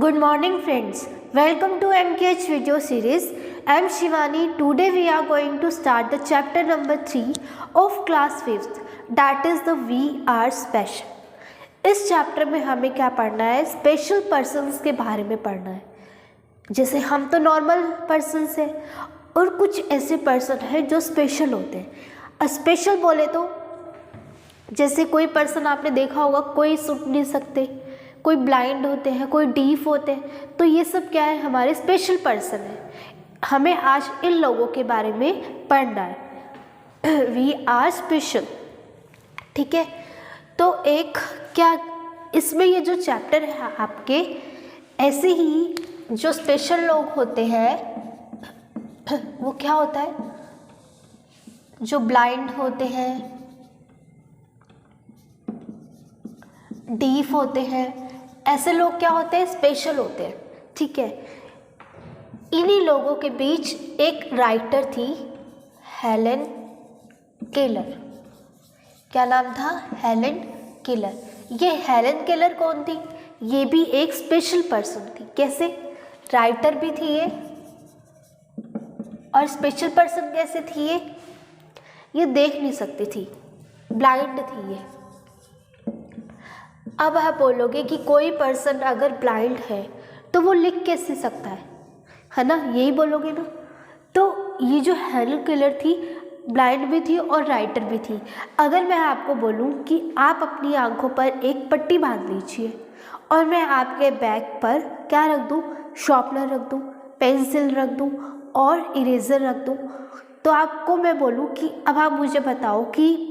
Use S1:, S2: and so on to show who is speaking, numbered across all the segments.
S1: Good morning friends. Welcome to MKH video series. I am Shivani. Today we are going to start the chapter number 3 of class 5th, that is the We Are Special. इस chapter में हमें क्या पढ़ना है? Special persons के बारे में पढ़ना है। जैसे हम तो नॉर्मल पर्सन्स हैं और कुछ ऐसे पर्सन हैं जो स्पेशल होते हैं। स्पेशल बोले तो जैसे कोई पर्सन आपने देखा होगा, कोई सुन नहीं सकते, कोई ब्लाइंड होते हैं, कोई डीफ होते हैं, तो ये सब क्या है? हमारे स्पेशल पर्सन है। हमें आज इन लोगों के बारे में पढ़ना है। वी आर स्पेशल, ठीक है। तो एक क्या इसमें ये जो चैप्टर है आपके, ऐसे ही जो स्पेशल लोग होते हैं वो क्या होता है? जो ब्लाइंड होते हैं, डीफ होते हैं, ऐसे लोग क्या होते हैं? स्पेशल होते हैं, ठीक है। इन्हीं लोगों के बीच एक राइटर थी, हेलेन केलर। क्या नाम था? Helen Keller. ये हेलेन केलर कौन थी? ये भी एक स्पेशल पर्सन थी। कैसे? राइटर भी थी ये, और स्पेशल पर्सन कैसे थी ये देख नहीं सकती थी, ब्लाइंड थी ये। अब आप बोलोगे कि कोई पर्सन अगर ब्लाइंड है तो वो लिख कैसे सकता है ना? यही बोलोगे ना। तो ये जो हेलेन केलर थी, ब्लाइंड भी थी और राइटर भी थी। अगर मैं आपको बोलूं कि आप अपनी आंखों पर एक पट्टी बांध लीजिए और मैं आपके बैग पर क्या रख दूं? शार्पनर रख दूं, पेंसिल रख दूं और इरेजर रख दूं, तो आपको मैं बोलूं कि अब आप मुझे बताओ कि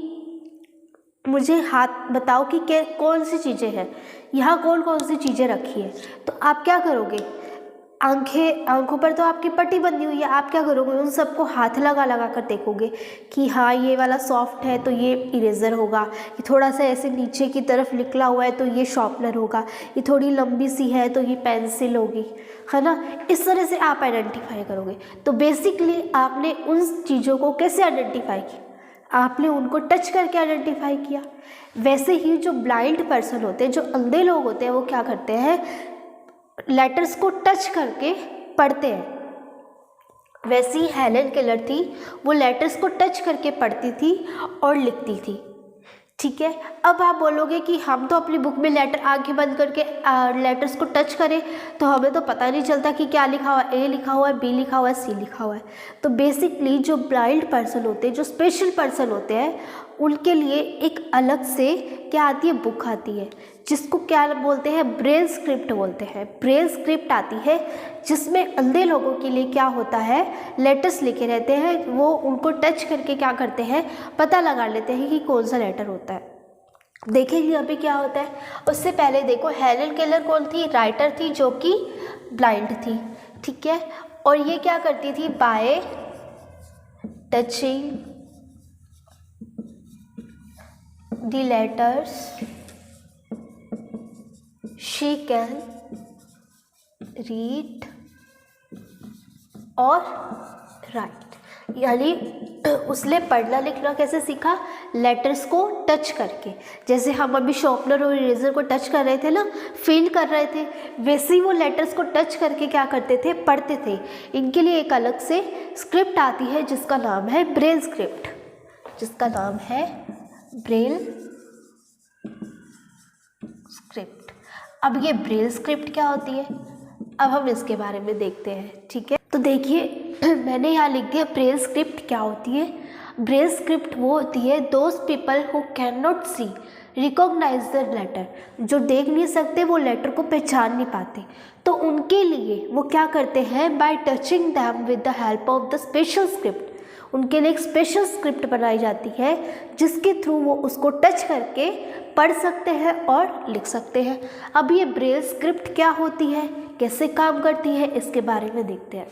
S1: मुझे हाथ बताओ कि कौन सी चीज़ें हैं, यहाँ कौन कौन सी चीज़ें रखी है। तो आप क्या करोगे? आंखों पर तो आपकी पट्टी बंधी हुई है, आप क्या करोगे? उन सबको हाथ लगा लगा कर देखोगे कि हाँ ये वाला सॉफ्ट है तो ये इरेज़र होगा, ये थोड़ा सा ऐसे नीचे की तरफ निकला हुआ है तो ये शार्पनर होगा, ये थोड़ी लंबी सी है तो ये पेंसिल होगी, है ना। इस तरह से आप आइडेंटिफाई करोगे। तो बेसिकली आपने उन चीज़ों को कैसे आइडेंटिफाई किया? आपने उनको टच करके आइडेंटिफाई किया। वैसे ही जो ब्लाइंड पर्सन होते हैं, जो अंधे लोग होते हैं, वो क्या करते हैं? लेटर्स को टच करके पढ़ते हैं। वैसी हेलेन केलर थी, वो लेटर्स को टच करके पढ़ती थी और लिखती थी, ठीक है। अब आप बोलोगे कि हम तो अपनी बुक में लेटर आंखें बंद करके लेटर्स को टच करें तो हमें तो पता नहीं चलता कि क्या लिखा हुआ है, ए लिखा हुआ है, बी लिखा हुआ है, सी लिखा हुआ है। तो बेसिकली जो ब्लाइंड पर्सन होते हैं, जो स्पेशल पर्सन होते हैं, उनके लिए एक अलग से क्या आती है? बुक आती है, जिसको क्या बोलते हैं? ब्रेल स्क्रिप्ट बोलते हैं। ब्रेल स्क्रिप्ट आती है जिसमें अंधे लोगों के लिए क्या होता है? लेटर्स लिखे रहते हैं, वो उनको टच करके क्या करते हैं? पता लगा लेते हैं कि कौन सा लेटर होता है। देखेंगे अभी क्या होता है। उससे पहले देखो, हेलेन केलर कौन थी? राइटर थी जो कि ब्लाइंड थी, ठीक है। और ये क्या करती थी? Bye touching the letters she can read और राइट। यानी उसने पढ़ना लिखना कैसे सीखा? लेटर्स को टच करके। जैसे हम अभी शार्पनर और इरेजर को टच कर रहे थे ना, फील कर रहे थे, वैसे ही वो लेटर्स को टच करके क्या करते थे? पढ़ते थे। इनके लिए एक अलग से स्क्रिप्ट आती है जिसका नाम है ब्रेल स्क्रिप्ट, जिसका नाम है ब्रेल स्क्रिप्ट। अब ये ब्रेल स्क्रिप्ट क्या होती है, अब हम इसके बारे में देखते हैं, ठीक है। तो देखिए मैंने यहाँ लिख दिया ब्रेल स्क्रिप्ट क्या होती है। ब्रेल स्क्रिप्ट वो होती है those people who can not see recognise the letter, जो देख नहीं सकते, वो लेटर को पहचान नहीं पाते, तो उनके लिए वो क्या करते हैं? Bye touching them with the help of the special script, उनके लिए एक स्पेशल स्क्रिप्ट बनाई जाती है जिसके थ्रू वो उसको टच करके पढ़ सकते हैं और लिख सकते हैं। अब ये ब्रेल स्क्रिप्ट क्या होती है, कैसे काम करती है, इसके बारे में देखते हैं।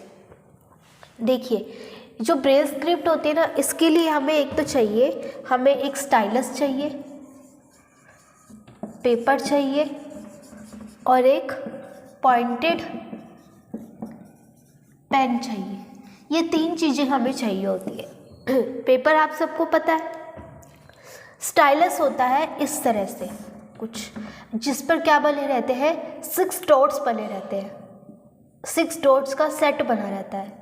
S1: देखिए जो ब्रेल स्क्रिप्ट होती है ना, इसके लिए हमें एक तो चाहिए, हमें एक स्टाइलस चाहिए, पेपर चाहिए और एक पॉइंटेड पेन चाहिए। ये 3 चीज़ें हमें चाहिए होती है। पेपर आप सबको पता है, स्टाइलस होता है इस तरह से कुछ, जिस पर क्या बने रहते हैं, 6 डॉट्स बने रहते हैं, 6 डॉट्स का सेट बना रहता है।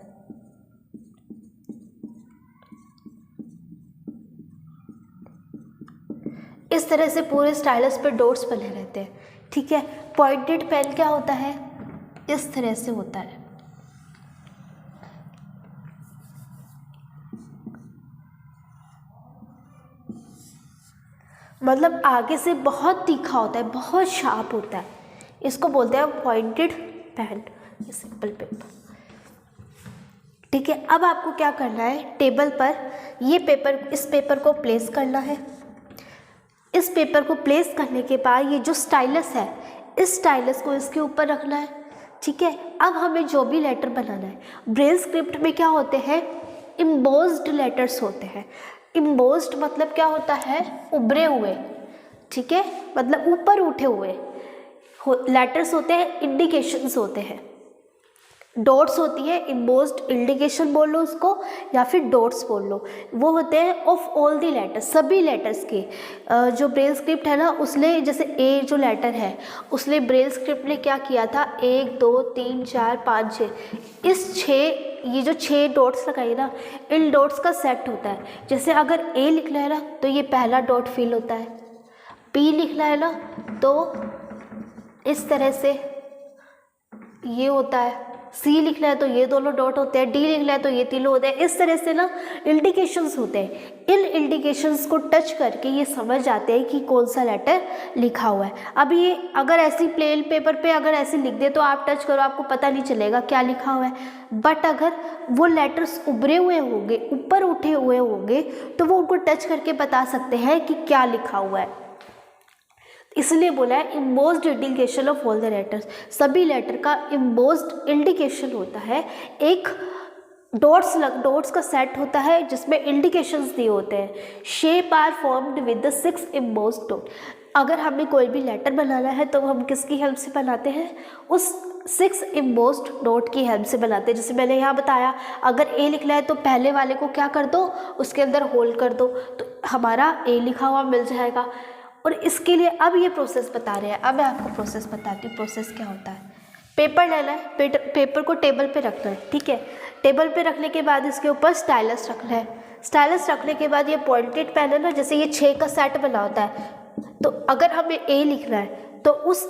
S1: इस तरह से पूरे स्टाइलस पे डॉट्स बने रहते हैं, ठीक है। पॉइंटेड पेन क्या होता है, इस तरह से होता है। मतलब आगे से बहुत तीखा होता है, बहुत शार्प होता है, इसको बोलते हैं पॉइंटेड पेन, सिंपल पेपर, ठीक है। अब आपको क्या करना है, टेबल पर ये पेपर, इस पेपर को प्लेस करना है। इस पेपर को प्लेस करने के बाद ये जो स्टाइलस है, इस स्टाइलस को इसके ऊपर रखना है, ठीक है। अब हमें जो भी लेटर बनाना है, ब्रेल स्क्रिप्ट में क्या होते हैं, इम्बोस्ड लेटर्स होते हैं। इम्बोस्ड मतलब क्या होता है, उभरे हुए, ठीक है, मतलब ऊपर उठे हुए लेटर्स होते हैं, इंडिकेशंस होते हैं। डॉट्स होती है, इम्बोस्ड इंडिकेशन बोल लो उसको, या फिर डॉट्स बोल लो, वो होते हैं ऑफ ऑल दी लेटर्स, सभी लेटर्स के। जो ब्रेल स्क्रिप्ट है ना, उसने जैसे ए जो लेटर है, उसने ब्रेल स्क्रिप्ट ने क्या किया था, 1 2 3 4 5 6, इस 6, ये जो 6 डॉट्स लगाई ना, इन डॉट्स का सेट होता है। जैसे अगर ए लिखना है ना, तो ये पहला डॉट फिल होता है, पी लिखना है ना, तो इस तरह से ये होता है, सी लिखना है तो ये दोनों डॉट होते हैं, डी लिखना है तो ये तीनों होते हैं। इस तरह से ना इंडिकेशंस होते हैं। इन इंडिकेशंस को टच करके ये समझ जाते हैं कि कौन सा लेटर लिखा हुआ है। अब ये अगर ऐसी प्लेन पेपर पे अगर ऐसे लिख दे तो आप टच करो, आपको पता नहीं चलेगा क्या लिखा हुआ है। बट अगर वो लेटर्स उभरे हुए होंगे, ऊपर उठे हुए होंगे, तो वो उनको टच करके बता सकते हैं कि क्या लिखा हुआ है। इसलिए बोला है embossed indication of all the letters, सभी लेटर का इम्बोस्ड इंडिकेशन होता है। एक डॉट्स का सेट होता है जिसमें इंडिकेशंस दिए होते हैं। Shape are formed with the 6 embossed dot. अगर हमें कोई भी लेटर बनाना है तो हम किसकी हेल्प से बनाते हैं, उस 6 इम्बोस्ड डॉट की हेल्प से बनाते हैं। जैसे मैंने यहाँ बताया, अगर ए लिखना है तो पहले वाले को क्या कर दो, उसके अंदर होल कर दो, तो हमारा ए लिखा हुआ मिल जाएगा। और इसके लिए अब ये प्रोसेस बता रहे हैं। अब मैं आपको प्रोसेस बताती हूँ, प्रोसेस क्या होता है। पेपर लेना है, पेपर को टेबल पे रखना है, ठीक है। टेबल पे रखने के बाद इसके ऊपर स्टाइलस रखना है। स्टाइलस रखने के बाद ये पॉइंटेड पेन है ना, जैसे ये 6 का सेट बना होता है, तो अगर हमें ए लिखना है तो उस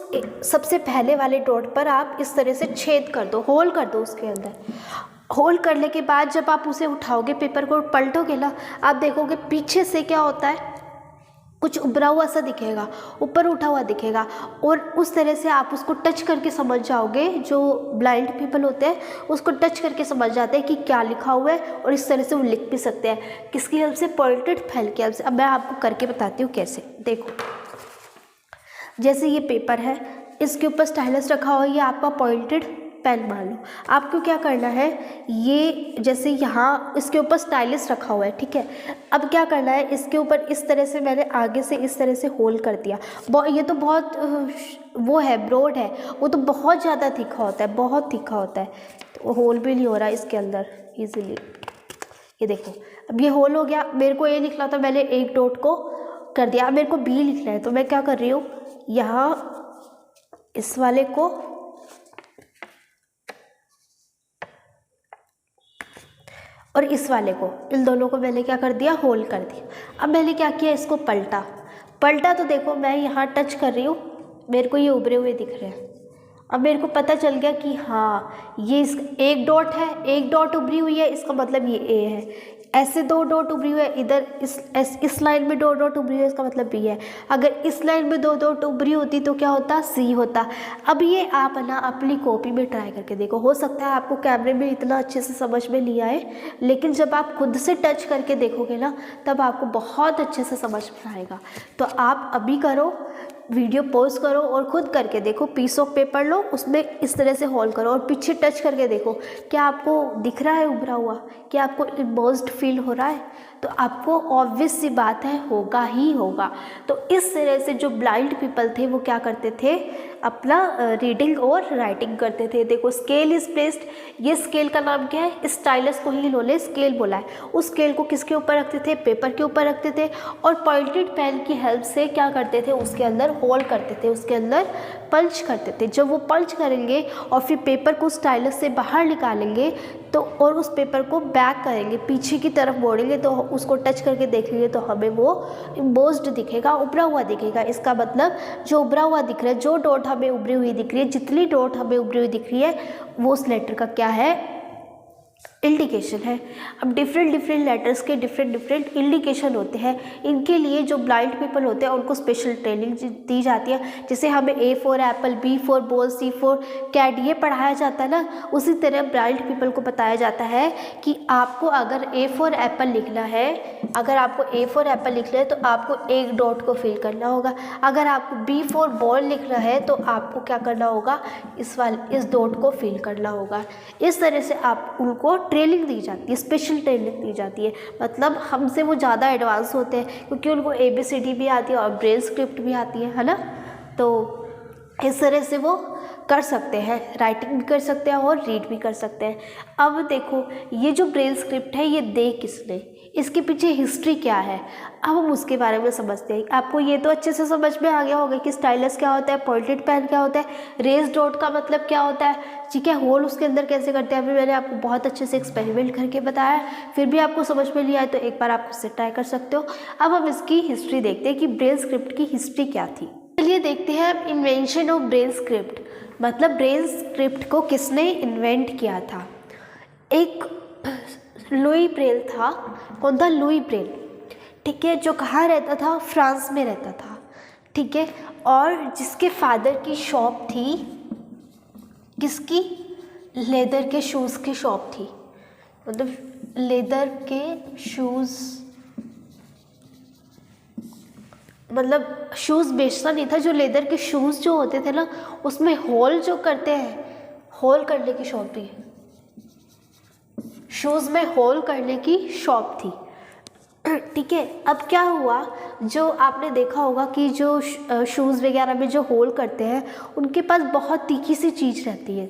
S1: सबसे पहले वाले डॉट पर आप इस तरह से छेद कर दो, होल कर दो उसके अंदर। होल करने के बाद जब आप उसे उठाओगे, पेपर को पलटोगे ना, आप देखोगे पीछे से क्या होता है, कुछ उभरा हुआ सा दिखेगा, ऊपर उठा हुआ दिखेगा, और उस तरह से आप उसको टच करके समझ जाओगे। जो ब्लाइंड पीपल होते हैं उसको टच करके समझ जाते हैं कि क्या लिखा हुआ है, और इस तरह से वो लिख भी सकते हैं। किसकी हेल्प से, पॉइंटेड पेन की हेल्प से। अब मैं आपको करके बताती हूँ कैसे। देखो, जैसे ये पेपर है, इसके ऊपर स्टाइलस रखा हुआ है, ये आपका पॉइंटेड पेन मान लो। आपको क्या करना है, ये जैसे यहाँ इसके ऊपर स्टाइलस रखा हुआ है, ठीक है। अब क्या करना है, इसके ऊपर इस तरह से मैंने आगे से इस तरह से होल कर दिया। ये तो बहुत वो है, ब्रॉड है, वो तो बहुत ज़्यादा तीखा होता है, बहुत तीखा होता है, तो होल भी नहीं हो रहा इसके अंदर ईजीली। ये देखो, अब ये होल हो गया। मेरे को ए लिखना था, मैंने एक डॉट को कर दिया। अब मेरे को बी लिखना है, तो मैं क्या कर रही हूँ, यहाँ इस वाले को और इस वाले को, इन दोनों को मैंने क्या कर दिया, होल कर दिया। अब मैंने क्या किया, इसको पलटा तो देखो मैं यहाँ टच कर रही हूँ, मेरे को ये उभरे हुए दिख रहे हैं। अब मेरे को पता चल गया कि हाँ, ये एक डॉट है, एक डॉट उभरी हुई है, इसका मतलब ये ए है। ऐसे 2 डॉट उभरी हुई है, इधर इस लाइन में 2 डॉट उभरी हुई है, इसका मतलब बी है। अगर इस लाइन में 2 डॉट उभरी होती तो क्या होता, सी होता। अब ये आप ना अपनी कॉपी में ट्राई करके देखो, हो सकता है आपको कैमरे में इतना अच्छे से समझ में नहीं आए, लेकिन जब आप खुद से टच करके देखोगे ना, तब आपको बहुत अच्छे से समझ में आएगा। तो आप अभी करो, वीडियो पॉज करो और खुद करके देखो। पीस ऑफ पेपर लो, उसमें इस तरह से होल करो और पीछे टच करके देखो, क्या आपको दिख रहा है उभरा हुआ, क्या आपको इम्बोस्ड फील हो रहा है? तो आपको ऑब्वियस सी बात है, होगा ही होगा। तो इस तरह से जो ब्लाइंड पीपल थे वो क्या करते थे, अपना रीडिंग और राइटिंग करते थे। देखो स्केल इज प्लेस्ड, ये स्केल का नाम क्या है, स्टाइलस को ही इन्होंने स्केल बोला है। उस स्केल को किसके ऊपर रखते थे, पेपर के ऊपर रखते थे और पॉइंटेड पेन की हेल्प से क्या करते थे, उसके अंदर होल करते थे, उसके अंदर पंच करते थे। जब वो पंच करेंगे और फिर पेपर को स्टाइलस से बाहर निकालेंगे तो और उस पेपर को बैक करेंगे, पीछे की तरफ मोड़ेंगे तो उसको टच करके देखेंगे तो हमें वो एम्बोस्ड दिखेगा, उभरा हुआ दिखेगा। इसका मतलब जो उभरा हुआ दिख रहा है, जो डॉट हमें उभरी हुई दिख रही है, जितनी डॉट हमें उभरी हुई दिख रही है वो उस लेटर का क्या है, इंडिकेशन है। अब डिफरेंट लेटर्स के डिफरेंट इंडिकेशन होते हैं। इनके लिए जो ब्लाइंड पीपल होते हैं उनको स्पेशल ट्रेनिंग दी जाती है। जैसे हमें A for apple, B for ball, C for cat ये पढ़ाया जाता है ना, उसी तरह ब्लाइंड पीपल को बताया जाता है कि आपको अगर A फॉर एप्पल लिखना है, अगर आपको A फॉर एप्पल लिखना है तो आपको एक डॉट को फिल करना होगा। अगर आपको B फॉर बॉल लिखना है तो आपको क्या करना होगा, इस डॉट को फिल करना होगा। इस तरह से आप उनको ट्रेनिंग दी जाती है, स्पेशल ट्रेनिंग दी जाती है। मतलब हमसे वो ज़्यादा एडवांस होते हैं क्योंकि उनको ABCD भी आती है और ब्रेल स्क्रिप्ट भी आती है ना। तो इस तरह से वो कर सकते हैं, राइटिंग भी कर सकते हैं और रीड भी कर सकते हैं। अब देखो ये जो ब्रेल स्क्रिप्ट है ये दे किसने, इसके पीछे हिस्ट्री क्या है, अब हम उसके बारे में समझते हैं। आपको ये तो अच्छे से समझ में आ गया होगा कि स्टाइलस क्या होता है, पॉइंटेड पेन क्या होता है, रेज डॉट का मतलब क्या होता है, ठीक है, होल उसके अंदर कैसे करते हैं। अभी मैंने आपको बहुत अच्छे से एक्सपेरिमेंट करके बताया, फिर भी आपको समझ में नहीं आया तो एक बार आप उससे ट्राई कर सकते हो। अब हम इसकी हिस्ट्री देखते हैं कि ब्रेल स्क्रिप्ट की हिस्ट्री क्या थी। चलिए देखते हैं अब इन्वेंशन ऑफ ब्रेल स्क्रिप्ट, मतलब ब्रेल स्क्रिप्ट को किसने इन्वेंट किया था। एक लुई ब्रेल था, कौन था, लुई ब्रेल, ठीक है, जो कहाँ रहता था, फ्रांस में रहता था, ठीक है, और जिसके फादर की शॉप थी, किसकी, लेदर के शूज़ की शॉप थी, मतलब लेदर के शूज़, मतलब शूज़ बेचता नहीं था, जो लेदर के शूज़ जो होते थे ना उसमें होल जो करते हैं, होल करने की शॉप थी, शूज़ में होल करने की शॉप थी, ठीक है। अब क्या हुआ, जो आपने देखा होगा कि जो शूज़ वगैरह में जो होल करते हैं उनके पास बहुत तीखी सी चीज़ रहती है,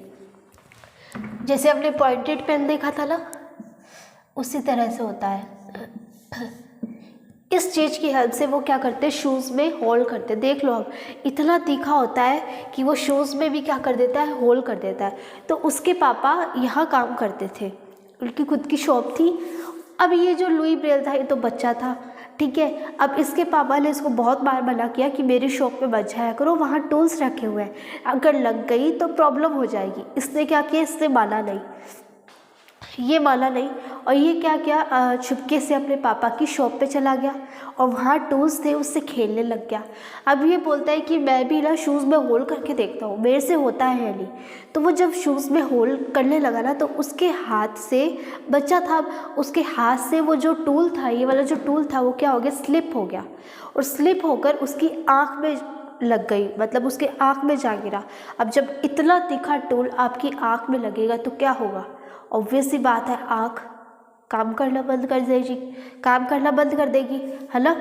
S1: जैसे आपने पॉइंटेड पेन देखा था ना, उसी तरह से होता है। इस चीज़ की हेल्प से वो क्या करते हैं, शूज़ में होल करते, देख लो अब इतना तीखा होता है कि वो शूज़ में भी क्या कर देता है, होल कर देता है। तो उसके पापा यहाँ काम करते थे, उनकी खुद की शॉप थी। अब ये जो लुई ब्रेल था ये तो बच्चा था, ठीक है। अब इसके पापा ने इसको बहुत बार मना किया कि मेरी शॉप में मत जाया करो, वहाँ टूल्स रखे हुए हैं, अगर लग गई तो प्रॉब्लम हो जाएगी। इसने क्या किया, इसने माना नहीं, ये माना नहीं, और ये क्या किया, छुपके से अपने पापा की शॉप पे चला गया और वहाँ टूल्स थे उससे खेलने लग गया। अब ये बोलता है कि मैं भी ना शूज़ में होल करके देखता हूँ, मेरे से होता है या नहीं। तो वो जब शूज़ में होल करने लगा ना तो उसके हाथ से, बच्चा था, उसके हाथ से वो जो टूल था, ये वाला जो टूल था वो क्या हो गया, स्लिप हो गया, और स्लिप होकर उसकी आँख में लग गई, मतलब उसके आँख में जा गिरा। अब जब इतना तीखा टूल आपकी आँख में लगेगा तो क्या होगा, ऑब्वियस सी बात है, आँख काम करना बंद कर देगी, काम करना बंद कर देगी, है ना।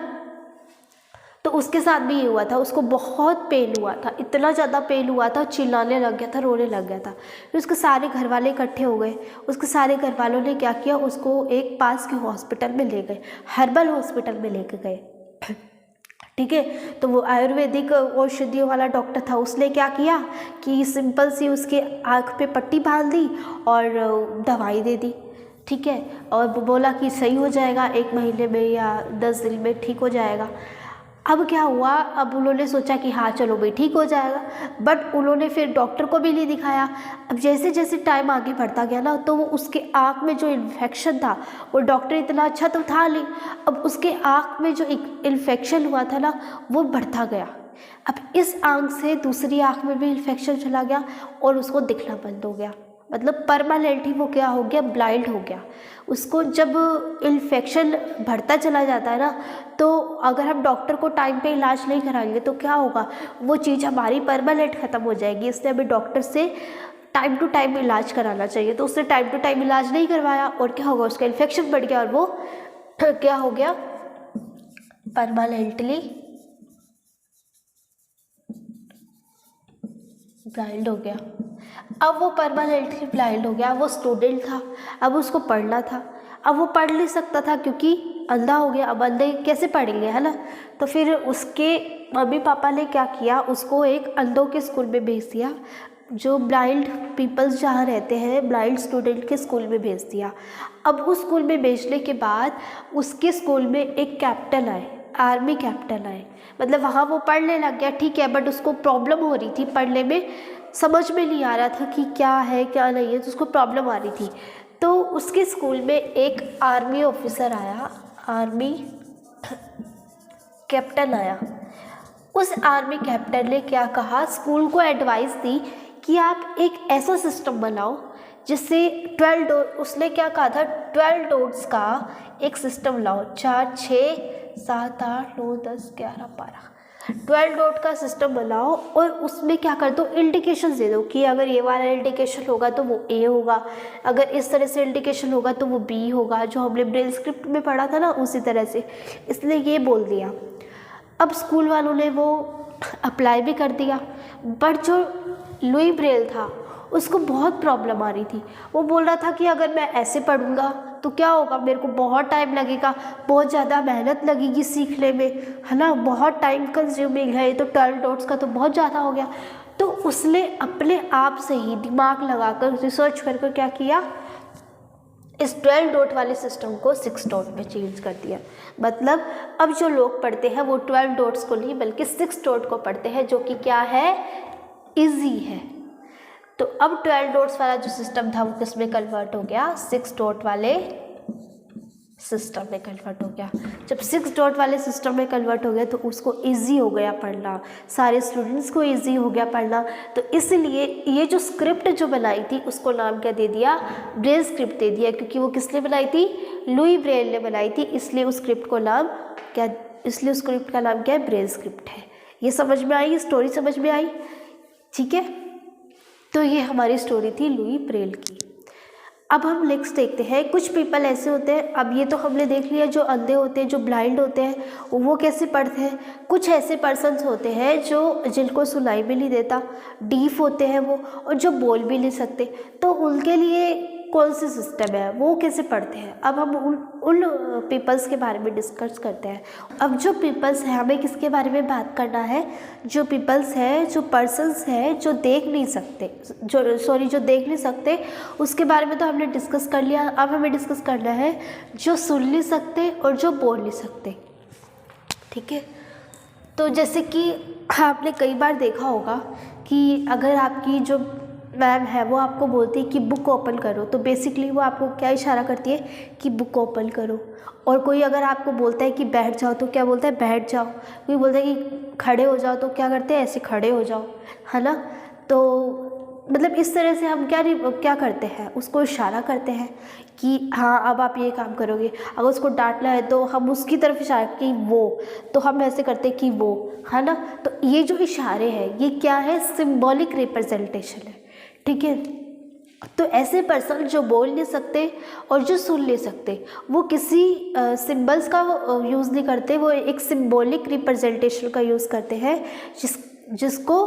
S1: तो उसके साथ भी ये हुआ था, उसको बहुत पेन हुआ था, इतना ज़्यादा पेन हुआ था, चिल्लाने लग गया था, रोने लग गया था। फिर उसके सारे घर वाले इकट्ठे हो गए, उसके सारे घर वालों ने क्या किया, उसको एक पास के हॉस्पिटल में ले गए, हर्बल हॉस्पिटल में लेके गए, ठीक है। तो वो आयुर्वेदिक औषधियों वाला डॉक्टर था, उसने क्या किया कि सिंपल सी उसके आँख पे पट्टी बांध दी और दवाई दे दी, ठीक है, और वो बोला कि सही हो जाएगा 1 महीने में या 10 दिन में ठीक हो जाएगा। अब क्या हुआ, अब उन्होंने सोचा कि हाँ चलो भाई ठीक हो जाएगा, बट उन्होंने फिर डॉक्टर को भी नहीं दिखाया। अब जैसे जैसे टाइम आगे बढ़ता गया ना तो वो उसके आँख में जो इन्फेक्शन था, वो डॉक्टर इतना अच्छा तो था नहीं, अब उसके आँख में जो इन्फेक्शन हुआ था ना वो बढ़ता गया। अब इस आँख से दूसरी आँख में भी इन्फेक्शन चला गया और उसको दिखना बंद हो गया, मतलब परमानेंटली वो क्या हो गया, ब्लाइंड हो गया। उसको जब इन्फेक्शन बढ़ता चला जाता है ना तो अगर हम डॉक्टर को टाइम पे इलाज नहीं कराएंगे तो क्या होगा, वो चीज़ हमारी परमानेंट ख़त्म हो जाएगी। इसलिए हमें डॉक्टर से टाइम टू टाइम इलाज कराना चाहिए। तो उसने टाइम टू टाइम इलाज नहीं करवाया और क्या होगा, उसका इन्फेक्शन बढ़ गया और वो क्या हो गया, परमानेंटली ब्लाइंड हो गया। अब वो परमानेंटली ब्लाइंड हो गया। वो स्टूडेंट था, अब उसको पढ़ना था। अब वो पढ़ नहीं सकता था क्योंकि अंधा हो गया। अब अंधे कैसे पढ़ेंगे, है ना। तो फिर उसके मम्मी पापा ने क्या किया, उसको एक अंधों के स्कूल में भेज दिया, जो ब्लाइंड पीपल्स जहाँ रहते हैं, ब्लाइंड स्टूडेंट के स्कूल में भेज दिया। अब उस स्कूल में भेजने के बाद उसके स्कूल में एक कैप्टन आए, आर्मी कैप्टन आए। मतलब वहाँ वो पढ़ने लग गया, ठीक है, बट उसको प्रॉब्लम हो रही थी पढ़ने में, समझ में नहीं आ रहा था कि क्या है क्या नहीं है, तो उसको प्रॉब्लम आ रही थी। तो उसके स्कूल में एक आर्मी ऑफिसर आया, आर्मी कैप्टन आया। उस आर्मी कैप्टन ने क्या कहा, स्कूल को एडवाइस दी कि आप एक ऐसा सिस्टम बनाओ जिससे 12 डोर, उसने क्या कहा था, 12 डोर्स का एक सिस्टम लाओ, 4 6 7 8 9 10 11 12 12 डॉट का सिस्टम बनाओ और उसमें क्या कर दो, इंडिकेशन दे दो कि अगर ये वाला इंडिकेशन होगा तो वो ए होगा, अगर इस तरह से इंडिकेशन होगा तो वो बी होगा, जो हमने ब्रेल स्क्रिप्ट में पढ़ा था ना उसी तरह से। इसलिए ये बोल दिया। अब स्कूल वालों ने वो अप्लाई भी कर दिया, बट जो लुई ब्रेल था उसको बहुत प्रॉब्लम आ रही थी। वो बोल रहा था कि अगर मैं ऐसे पढ़ूंगा तो क्या होगा, मेरे को बहुत टाइम लगेगा, बहुत ज़्यादा मेहनत लगेगी सीखने में, है ना, बहुत टाइम कंज्यूमिंग है, तो 12 डॉट्स का तो बहुत ज़्यादा हो गया। तो उसने अपने आप से ही दिमाग लगाकर रिसर्च कर क्या किया, इस 12 डॉट वाले सिस्टम को 6 डॉट में चेंज कर दिया। मतलब अब जो लोग पढ़ते हैं वो 12 डॉट्स को नहीं बल्कि 6 डॉट को पढ़ते हैं, जो कि क्या है, इजी है। तो अब 12 डॉट्स वाला जो सिस्टम था वो किस में कन्वर्ट हो गया, 6 डॉट वाले सिस्टम में कन्वर्ट हो गया। जब 6 डॉट वाले सिस्टम में कन्वर्ट हो गया तो उसको इजी हो गया पढ़ना, सारे स्टूडेंट्स को इजी हो गया पढ़ना। तो इसलिए ये जो स्क्रिप्ट जो बनाई थी उसको नाम क्या दे दिया, ब्रेल स्क्रिप्ट दे दिया, क्योंकि वो किसने बनाई थी, लुई ब्रेल ने बनाई थी, इसलिए उस स्क्रिप्ट को नाम क्या, इसलिए उस स्क्रिप्ट का नाम क्या है, ब्रेल स्क्रिप्ट है। ये समझ में आई, स्टोरी समझ में आई, ठीक है। तो ये हमारी स्टोरी थी लुई ब्रेल की। अब हम नेक्स्ट देखते हैं, कुछ पीपल ऐसे होते हैं, अब ये तो हमने देख लिया जो अंधे होते हैं, जो ब्लाइंड होते हैं वो कैसे पढ़ते हैं। कुछ ऐसे पर्सन्स होते हैं जो जिनको सुनाई भी नहीं देता, डीफ होते हैं वो, और जो बोल भी नहीं सकते, तो उनके लिए कौन सी सिस्टम है, वो कैसे पढ़ते हैं। अब हम उन पीपल्स के बारे में डिस्कस करते हैं। अब जो पीपल्स हैं, हमें किसके बारे में बात करना है, जो पीपल्स हैं, जो पर्सन्स हैं जो देख नहीं सकते, जो देख नहीं सकते उसके बारे में तो हमने डिस्कस कर लिया। अब हमें डिस्कस करना है जो सुन नहीं सकते और जो बोल नहीं सकते, ठीक है। तो जैसे कि आपने कई बार देखा होगा कि अगर आपकी जो मैम है वो आपको बोलती है कि बुक ओपन करो, तो बेसिकली वो आपको क्या इशारा करती है कि बुक ओपन करो। और कोई अगर आपको बोलता है कि बैठ जाओ तो क्या बोलता है, बैठ जाओ। कोई बोलता है कि खड़े हो जाओ तो क्या करते हैं, ऐसे खड़े हो जाओ, है ना। तो मतलब इस तरह से हम क्या करते हैं, उसको इशारा करते हैं कि हाँ अब आप ये काम करोगे। अगर उसको डांटना है तो हम उसकी तरफ इशारा कि वो, तो हम ऐसे करते हैं कि वो, है ना। तो ये जो इशारे हैं ये क्या है, सिंबॉलिक रिप्रेजेंटेशन है, ठीक है। तो ऐसे पर्सन जो बोल नहीं सकते और जो सुन नहीं सकते वो किसी सिंबल्स का यूज़ नहीं करते, वो एक सिंबॉलिक रिप्रेजेंटेशन का यूज़ करते हैं, जिसको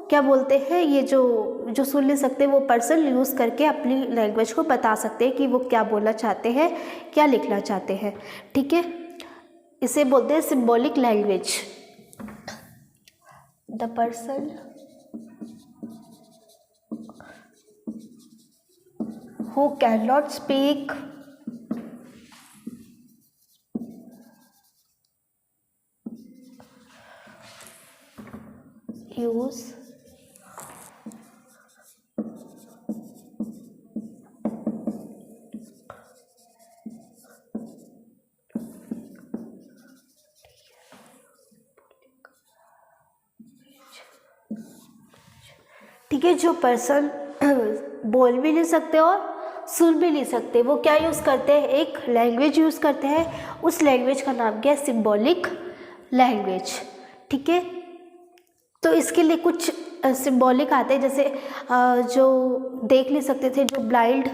S1: क्या बोलते हैं, ये जो सुन नहीं सकते वो पर्सन यूज़ करके अपनी लैंग्वेज को बता सकते हैं कि वो क्या बोलना चाहते हैं, क्या लिखना चाहते हैं, ठीक है। इसे बोलते हैं symbolic language. The person who cannot speak use ठीक है। जो पर्सन बोल भी नहीं सकते और सुन भी नहीं सकते वो क्या यूज़ करते हैं, एक लैंग्वेज यूज़ करते हैं। उस लैंग्वेज का नाम क्या है, सिंबॉलिक लैंग्वेज, ठीक है। तो इसके लिए कुछ सिंबॉलिक आते हैं, जैसे जो देख नहीं सकते थे, जो ब्लाइंड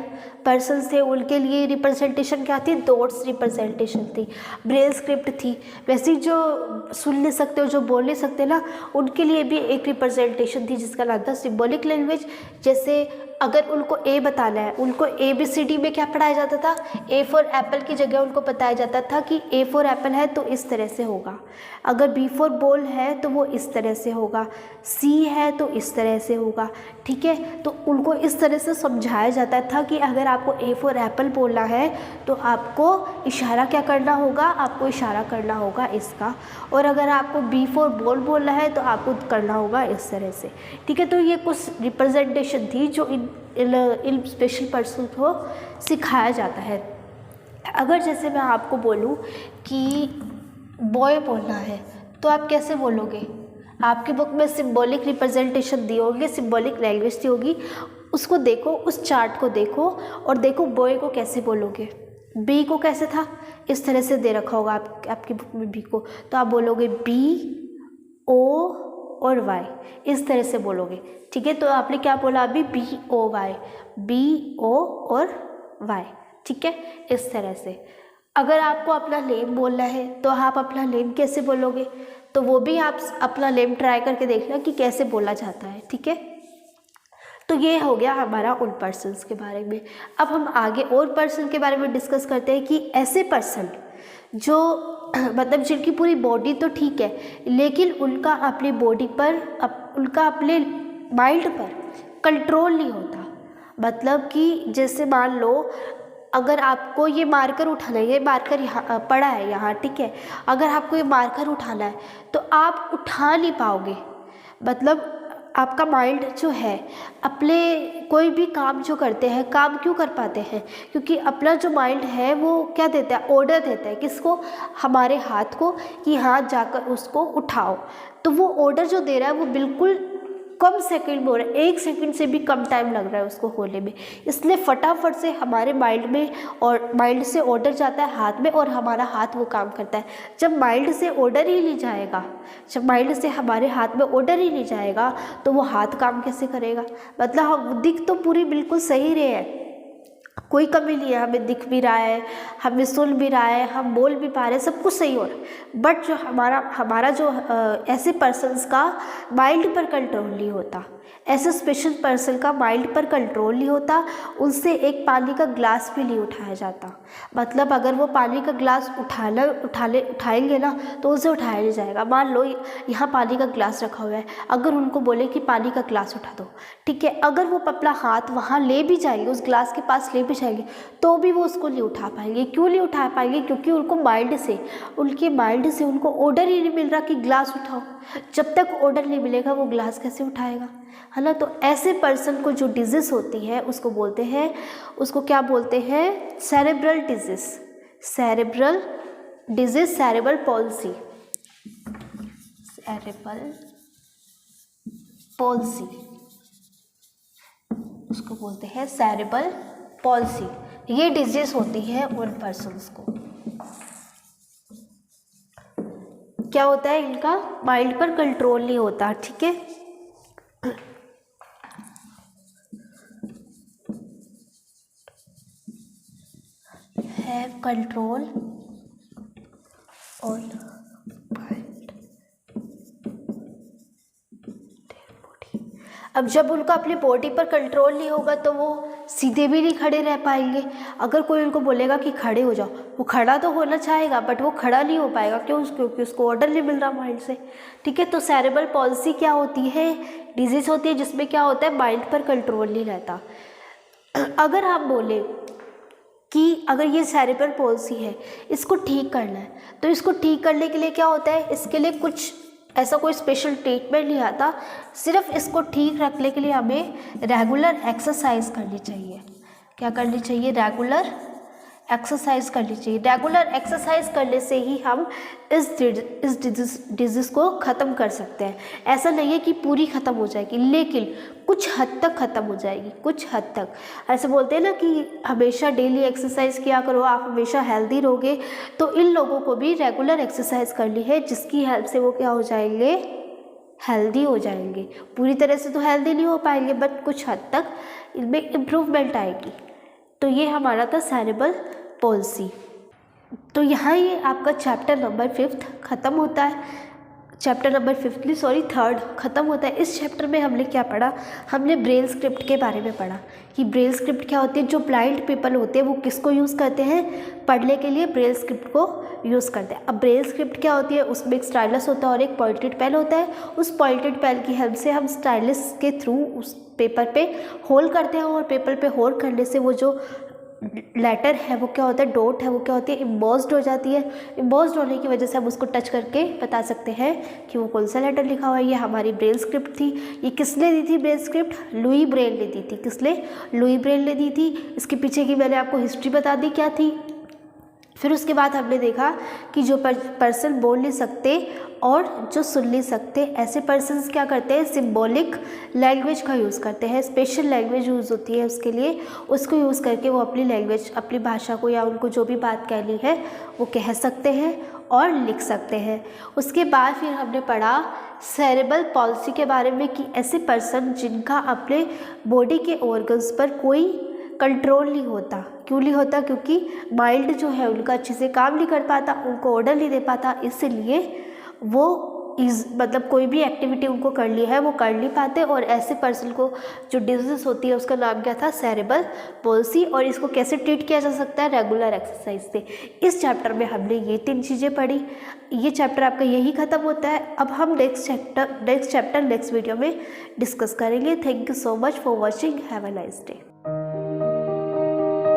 S1: पर्सन्स थे, उनके लिए रिप्रेजेंटेशन क्या थी, डॉट्स रिप्रेजेंटेशन थी, ब्रेल स्क्रिप्ट थी। वैसे ही जो सुन नहीं सकते हो, जो बोल नहीं सकते ना, उनके लिए भी एक रिप्रेजेंटेशन थी जिसका नाम था सिंबॉलिक लैंग्वेज। जैसे अगर उनको ए बताना है, उनको ABCD में क्या पढ़ाया जाता था, A फॉर एप्पल की जगह उनको बताया जाता था कि A फॉर एप्पल है तो इस तरह से होगा, अगर B फॉर बॉल है तो वो इस तरह से होगा, C है तो इस तरह से होगा। ठीक है, तो उनको इस तरह से समझाया जाता था कि अगर आपको A फॉर एप्पल बोलना है तो आपको इशारा क्या करना होगा, आपको इशारा करना होगा इसका, और अगर आपको B फॉर बॉल बोलना है तो आपको करना होगा इस तरह से। ठीक है, तो ये कुछ रिप्रेजेंटेशन थी जो इन स्पेशल पर्सन को सिखाया जाता है। अगर जैसे मैं आपको बोलूँ कि बॉय बोलना है तो आप कैसे बोलोगे, आपके बुक में सिंबॉलिक रिप्रेजेंटेशन दी होगी, सिंबॉलिक लैंग्वेज दी होगी, उसको देखो, उस चार्ट को देखो और देखो बॉय को कैसे बोलोगे। बी को कैसे था, इस तरह से दे रखा होगा आपकी बुक में बी को, तो आप बोलोगे BO और Y, इस तरह से बोलोगे। ठीक है, तो आपने क्या बोला अभी, BOY, BO और Y। ठीक है, इस तरह से। अगर आपको अपना नेम बोलना है तो आप अपना नेम कैसे बोलोगे, तो वो भी आप अपना नेम ट्राई करके देखना कि कैसे बोला जाता है। ठीक है, तो ये हो गया हमारा उन पर्सन्स के बारे में। अब हम आगे और पर्सन के बारे में डिस्कस करते हैं कि ऐसे पर्सन जो मतलब जिनकी पूरी बॉडी तो ठीक है लेकिन उनका अपनी बॉडी पर उनका अपने माइंड पर कंट्रोल नहीं होता। मतलब कि जैसे मान लो अगर आपको ये मार्कर उठाना है, ये मार्कर यहाँ पड़ा है यहाँ, ठीक है, अगर आपको ये मार्कर उठाना है तो आप उठा नहीं पाओगे। मतलब आपका माइंड जो है अपने कोई भी काम जो करते हैं, काम क्यों कर पाते हैं, क्योंकि अपना जो माइंड है वो क्या देता है, ऑर्डर देता है किसको, हमारे हाथ को, कि हाथ जाकर उसको उठाओ। तो वो ऑर्डर जो दे रहा है वो बिल्कुल कम सेकंड में हो रहा है, 1 सेकंड से भी कम टाइम लग रहा है उसको होने में। इसलिए फटाफट से हमारे माइंड में और माइंड से ऑर्डर जाता है हाथ में और हमारा हाथ वो काम करता है। जब माइंड से ऑर्डर ही नहीं जाएगा, जब माइंड से हमारे हाथ में ऑर्डर ही नहीं जाएगा तो वो हाथ काम कैसे करेगा। मतलब हम दिख तो पूरी बिल्कुल सही रहे हैं, कोई कमी नहीं है, हमें दिख भी रहा है, हमें सुन भी रहा है, हम बोल भी पा रहे हैं, सब कुछ सही हो रहा है, बट जो हमारा जो ऐसे पर्सन्स का माइंड पर कंट्रोल नहीं होता, ऐसे स्पेशल पर्सन का माइंड पर कंट्रोल नहीं होता, उनसे एक पानी का ग्लास भी नहीं उठाया जाता। मतलब अगर वो पानी का ग्लास उठाएंगे ना तो उसे उठाया नहीं जाएगा। मान लो यहाँ पानी का ग्लास रखा हुआ है, अगर उनको बोले कि पानी का ग्लास उठा दो, ठीक है, अगर वो अपना हाथ वहाँ ले भी जाएंगे, उस ग्लास के पास ले भी जाएंगे, तो भी वो उसको नहीं उठा पाएंगे। क्यों नहीं उठा पाएंगे, क्योंकि उनको उनके माइंड से उनको ऑर्डर ही नहीं मिल रहा कि ग्लास उठाओ। जब तक ऑर्डर नहीं मिलेगा वो ग्लास कैसे उठाएगा, है ना। तो ऐसे पर्सन को जो डिजीज़ होती है उसको बोलते हैं, उसको क्या बोलते हैं, cerebral disease, cerebral disease, cerebral palsy, cerebral palsy, उसको बोलते हैं सेरेब्रल पॉल्सी। ये डिजीज़ होती है उन पर्सन्स को। क्या होता है, इनका माइंड पर कंट्रोल नहीं होता, ठीक है। हैव कंट्रोल ऑन माइंड, अब जब उनका अपनी बॉडी पर कंट्रोल नहीं होगा तो वो सीधे भी नहीं खड़े रह पाएंगे। अगर कोई उनको बोलेगा कि खड़े हो जाओ, वो खड़ा तो होना चाहेगा बट वो खड़ा नहीं हो पाएगा। क्यों, क्योंकि उसको ऑर्डर नहीं मिल रहा माइंड से, ठीक है। तो सेरेब्रल पॉल्सी क्या होती है, डिजीज़ होती है जिसमें क्या होता है, माइंड पर कंट्रोल नहीं रहता। अगर आप बोले कि अगर ये सेरेब्रल पॉल्सी है, इसको ठीक करना है, तो इसको ठीक करने के लिए क्या होता है, इसके लिए कुछ ऐसा कोई स्पेशल ट्रीटमेंट नहीं आता, सिर्फ इसको ठीक रखने के लिए हमें रेगुलर एक्सरसाइज करनी चाहिए। क्या करनी चाहिए, रेगुलर एक्सरसाइज करनी चाहिए। रेगुलर एक्सरसाइज करने से ही हम इस डिजीज़ को ख़त्म कर सकते हैं। ऐसा नहीं है कि पूरी ख़त्म हो जाएगी, लेकिन कुछ हद तक ख़त्म हो जाएगी, कुछ हद तक। ऐसे बोलते हैं ना कि हमेशा डेली एक्सरसाइज किया करो, आप हमेशा हेल्दी रहोगे। तो इन लोगों को भी रेगुलर एक्सरसाइज करनी है, जिसकी हेल्प से वो क्या हो जाएंगे, हेल्दी हो जाएंगे। पूरी तरह से तो हेल्दी नहीं हो पाएंगे बट कुछ हद तक इनमें इम्प्रूवमेंट आएगी। तो ये हमारा था सेरेब्रल पॉल्सी। तो यहाँ ये आपका चैप्टर नंबर 5 ख़त्म होता है। चैप्टर नंबर 3 ख़त्म होता है। इस चैप्टर में हमने क्या पढ़ा, हमने ब्रेल स्क्रिप्ट के बारे में पढ़ा कि ब्रेल स्क्रिप्ट क्या होती है। जो ब्लाइंड पीपल होते हैं वो किसको यूज़ करते हैं, पढ़ने के लिए ब्रेल स्क्रिप्ट को यूज़ करते हैं। अब ब्रेल स्क्रिप्ट क्या होती है, उसमें एक स्टाइलस होता है और एक पॉइंटेड पेन होता है। उस पॉइंटेड पेन की हेल्प से हम स्टाइलस के थ्रू उस पेपर पे होल करते हैं और पेपर पे होल करने से वो जो लेटर है वो क्या होता है, डॉट है वो क्या होती है, इम्बोस्ड हो जाती है। इम्बोस्ड होने की वजह से हम उसको टच करके बता सकते हैं कि वो कौन सा लेटर लिखा हुआ है। ये हमारी ब्रेल स्क्रिप्ट थी। ये किसने दी थी ब्रेल स्क्रिप्ट, लुई ब्रेल ने दी थी। किसने, लुई ब्रेल ने दी थी। इसके पीछे की मैंने आपको हिस्ट्री बता दी क्या थी। फिर उसके बाद हमने देखा कि जो पर्सन बोल नहीं सकते और जो सुन नहीं सकते, ऐसे पर्सन्स क्या करते हैं, सिंबॉलिक लैंग्वेज का यूज़ करते हैं। स्पेशल लैंग्वेज यूज़ होती है उसके लिए, उसको यूज़ करके वो अपनी लैंग्वेज, अपनी भाषा को या उनको जो भी बात कहनी है वो कह सकते हैं और लिख सकते हैं। उसके बाद फिर हमने पढ़ा सेरेब्रल पॉल्सी के बारे में कि ऐसे पर्सन जिनका अपने बॉडी के ऑर्गन्स पर कोई कंट्रोल नहीं होता। क्यों नहीं होता, क्योंकि माइंड जो है उनका अच्छे से काम नहीं कर पाता, उनको ऑर्डर नहीं दे पाता, इसलिए वो मतलब कोई भी एक्टिविटी उनको करनी है वो कर नहीं पाते। और ऐसे पर्सन को जो डिजीज होती है उसका नाम क्या था, सेरेब्रल पॉल्सी। और इसको कैसे ट्रीट किया जा सकता है, रेगुलर एक्सरसाइज से। इस चैप्टर में हमने ये 3 चीज़ें पढ़ी। ये चैप्टर आपका यही ख़त्म होता है। अब हम नेक्स्ट चैप्टर नेक्स्ट वीडियो में डिस्कस करेंगे। Thank you so much for watching. Have a nice day.